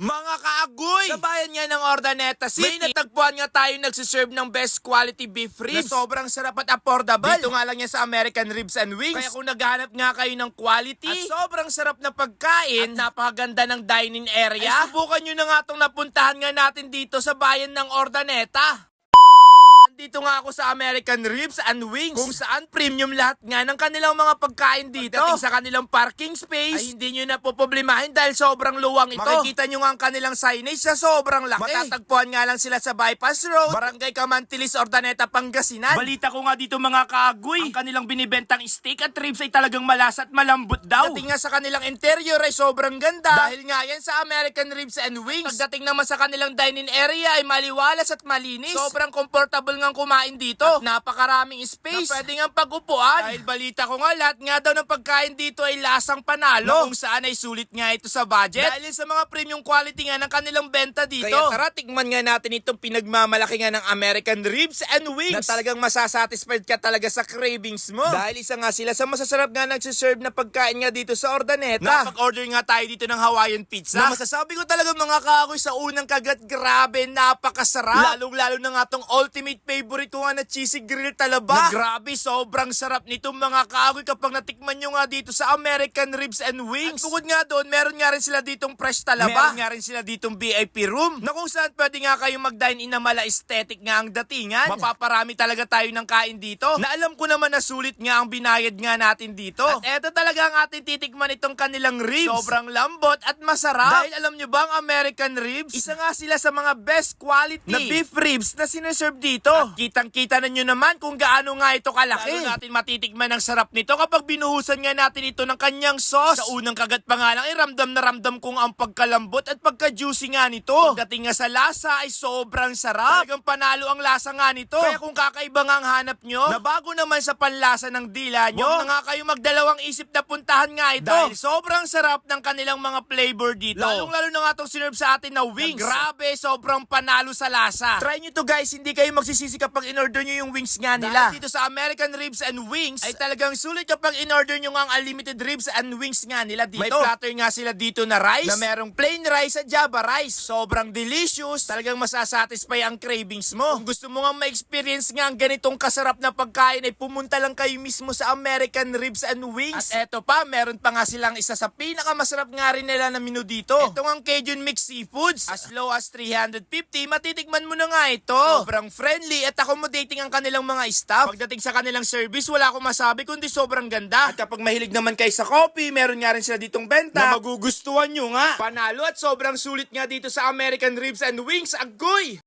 Mga kaagoy! Sa bayan nga ng Urdaneta City, may natagpuan nga tayo nagsiserve ng best quality beef ribs na sobrang sarap at affordable. Dito nga lang yan sa American Ribs and Wings. Kaya kung naghahanap nga kayo ng quality at sobrang sarap na pagkain at napakaganda ng dining area, ay subukan nyo na nga itong napuntahan nga natin dito sa bayan ng Urdaneta. Dito nga ako sa American Ribs and Wings, kung saan premium lahat nga ng kanilang mga pagkain dito. Pagdating sa kanilang parking space, ay hindi nyo na poproblemahin dahil sobrang luwang ito. Makikita nyo nga ang kanilang signage sa sobrang laki. Matatagpuan nga lang sila sa Bypass Road, Barangay Camantilis, Urdaneta, Pangasinan. Balita ko nga dito mga kaagoy, ang kanilang binibentang steak at ribs ay talagang malasa at malambot daw. Pagdating nga sa kanilang interior ay sobrang ganda dahil nga yan sa American Ribs and Wings. Pagdating naman sa kanilang dining area ay maliwalas at malinis. Sobrang comfortable nga kumain dito. At napakaraming space na pwede nga pag-upuan. Dahil balita ko nga lahat nga daw ng pagkain dito ay lasang panalo. Na kung saan ay sulit nga ito sa budget. Dahil sa mga premium quality nga ng kanilang benta dito. Kaya tara, tikman nga natin itong pinagmamalaki nga ng American Ribs and Wings. Na talagang masasatisfied ka talaga sa cravings mo. Dahil isa nga sila sa masasarap nga nagsiserve na pagkain nga dito sa Urdaneta. Napag-order nga tayo dito ng Hawaiian pizza. Na masasabi ko talaga mga kaagoy sa unang kagat, grabe, napakasarap. Lalong-lalo na nga tong ultimate favorite ko nga na cheesy grill talaba. Na grabe, sobrang sarap nito mga kaagoy kapag natikman nyo nga dito sa American Ribs and Wings. At bukod nga doon, meron nga rin sila ditong fresh talaba. Meron nga rin sila ditong VIP room na kung saan pwede nga kayong mag-dine in na mala aesthetic nga ang datingan. Mapaparami talaga tayo ng kain dito. Na alam ko naman na sulit nga ang binayad nga natin dito. At eto talaga ang ating titikman itong kanilang ribs. Sobrang lambot at masarap. Dahil alam nyo ba ang American Ribs, isa nga sila sa mga best quality na beef ribs na sineserve dito. At kitang-kita na nyo naman kung gaano nga ito kalaki. Lalo natin matitikman ang sarap nito kapag binuhusan nga natin ito ng kanyang sauce. Sa unang kagat pa nga lang, ramdam na ramdam kung ang pagkalambot at pagka-juicy nga nito. Pagdating nga sa lasa ay sobrang sarap. Talagang panalo ang lasa nga nito. Kaya kung kakaiba nga ang hanap nyo, na bago naman sa panlasa ng dila nyo, huwag na nga kayo magdalawang isip na puntahan nga ito. Dahil sobrang sarap ng kanilang mga flavor dito. Lalong-lalo na nga itong sinerve sa atin na wings. Na grabe, sobrang panalo sa lasa. Try nyo to guys, hindi kayo magsisisi kapag in-order nyo yung wings nga nila. Dahil dito sa American Ribs and Wings ay talagang sulit kapag in-order nyo nga ang unlimited ribs and wings nga nila dito. May platter nga sila dito na rice, na merong plain rice at java rice. Sobrang delicious. Talagang masasatisfy ang cravings mo. Kung gusto mo nga ma-experience nga ang ganitong kasarap na pagkain ay pumunta lang kayo mismo sa American Ribs and Wings. At eto pa, meron pa nga silang isa sa pinakamasarap nga rin nila na menu dito. Ito nga ang Cajun Mixed Seafoods. As low as 350, matitikman mo na nga ito. Sobrang friendly at accommodating ang kanilang mga staff. Pagdating sa kanilang service, wala akong masabi kundi sobrang ganda. At kapag mahilig naman kayo sa coffee, meron nga rin sila ditong benta na magugustuhan nyo nga. Panalo at sobrang sulit nga dito sa American Ribs and Wings. Agoy!